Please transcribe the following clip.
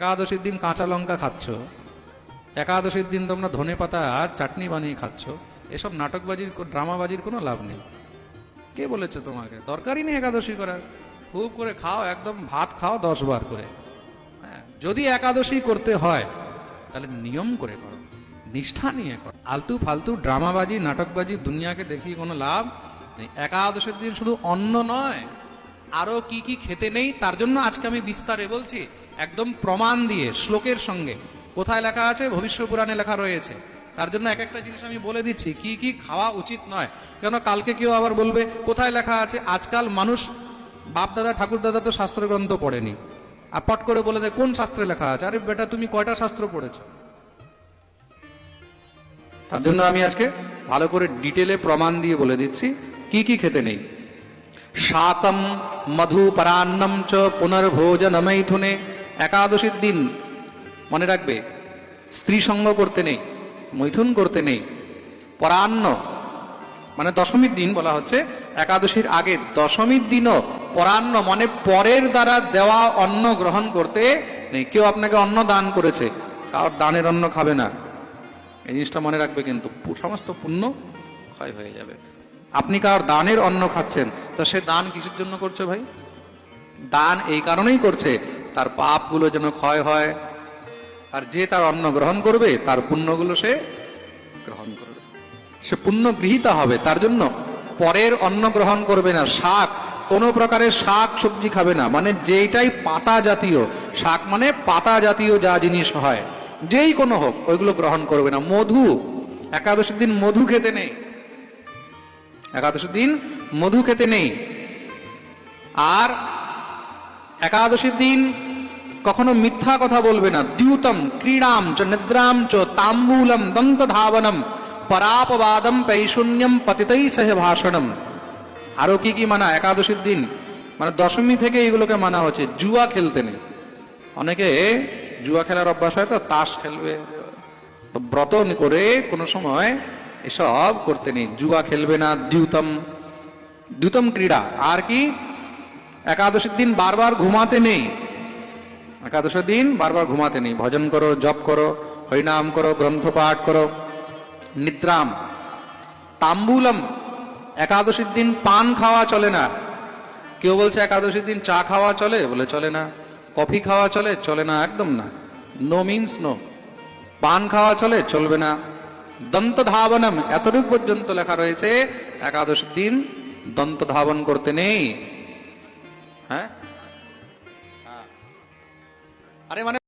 একাদশীর দিন কাঁচা লঙ্কা খাচ্ছ, একাদশীর দিন তোমরা ধনে পাতা আর চাটনি বানিয়ে খাচ্ছ, এসব নাটকবাজির ড্রামাবাজির কোনো লাভ নেই। কে বলেছে তোমাকে? দরকারই নেই একাদশী করার। খুব করে খাও, একদম ভাত খাও 10 বার করে। হ্যাঁ, যদি একাদশী করতে হয় তাহলে নিয়ম করে করো, নিষ্ঠা নিয়ে করো। আলতু ফালতু ড্রামাবাজি নাটকবাজি দুনিয়াকে দেখিয়ে কোনো লাভ নেই। একাদশের দিন শুধু অন্ন নয়, আরো কি কি খেতে নেই তার জন্য আজকে আমি বিস্তারে বলছি, একদম প্রমাণ দিয়ে শ্লোকের সঙ্গে। কোথায় লেখা আছে? ভবিষ্য পুরাণে লেখা রয়েছে। তার জন্য এক একটা জিনিস আমি বলে দিচ্ছি কি কি খাওয়া উচিত নয়, কেন কালকে কেউ আবার বলবে কোথায় লেখা আছে। আজকাল মানুষ বাপ দাদা ঠাকুর দাদা তো শাস্ত্র গ্রন্থ পড়েনি, আর পট করে বলে দেয় কোন শাস্ত্রে লেখা আছে। আরে বেটা, তুমি কয়টা শাস্ত্র পড়েছো? তার জন্য আমি আজকে ভালো করে ডিটেলে প্রমাণ দিয়ে বলে দিচ্ছি কি কি খেতে নেই। শাকম মধু পরান্নম চ পুনর্ভোজন মৈথুনে। একাদশীর দিন মনে রাখবে, স্ত্রী সঙ্গ করতে নেই, মৈথুন করতে নেই। পরান্ন মানে দশমীর দিন বলা হচ্ছে, একাদশীর আগে দশমীর দিনও পরান্ন মানে পরের দ্বারা দেওয়া অন্ন গ্রহণ করতে নেই। কেউ আপনাকে অন্ন দান করেছে, কারোর দানের অন্ন খাবে না, এই জিনিসটা মনে রাখবে, কিন্তু সমস্ত পুণ্য ক্ষয় হয়ে যাবে। আপনি কারোর দানের অন্ন খাচ্ছেন, তো সে দান কিসের জন্য করছে ভাই? দান এই কারণেই করছে তার পাপগুলো যেন ক্ষয় হয়, আর যে তার অন্ন গ্রহণ করবে তার পুণ্যগুলো সে গ্রহণ করবে, সে পুণ্য গৃহীতা হবে। তার জন্য পরের অন্ন গ্রহণ করবে না। শাক, কোনো প্রকারের শাক সবজি খাবে না, মানে যেটাই পাতা জাতীয়, শাক মানে পাতা জাতীয় যা জিনিস হয় যেই কোনো হোক, ওইগুলো গ্রহণ করবে না। মধু, একাদশীর দিন মধু খেতে নেই, একাদশীর দিন মধু খেতে নেই। আর একাদশীর দিন কখনো মিথ্যা কথা বলবে না। দ্যুতম ক্রীড়াম চ নিদ্রাম চ তাম্বুলম দন্ত ধাবনম পরাপবাদম পৈশূন্যম পতিতৈ সহ ভাষণম। আরো কি কি মানা একাদশীর দিন? মানে দশমী থেকে এগুলোকে মানা হচ্ছে। জুয়া খেলতে নেই। অনেকে জুয়া খেলার অভ্যাস হয়, তো তাস খেলবে, তো ব্রত করে কোনো সময় এসব করতে নেই। জুয়া খেলবে না। দ্যুতম ক্রীড়া। আর কি? একাদশীর দিন বারবার ঘুমাতে নেই। একাদশের দিন বারবার ঘুমাতে নেই। ভজন করো, জপ করো, হরিনাম করো, গ্রন্থ পাঠ করো। নিদ্রাম। তাম্বুলম, একাদশীর দিন পান খাওয়া চলে না। কেউ বলছে একাদশীর দিন চা খাওয়া চলে, বলে চলে না। কফি খাওয়া চলে, চলে না, একদম না। No means no. পান খাওয়া চলে, চলবে না। দন্ত ধাবনম, এতটুকু পর্যন্ত লেখা রয়েছে একাদশীর দিন দন্ত ধাবন করতে নেই। হ্যাঁ, আরে মানে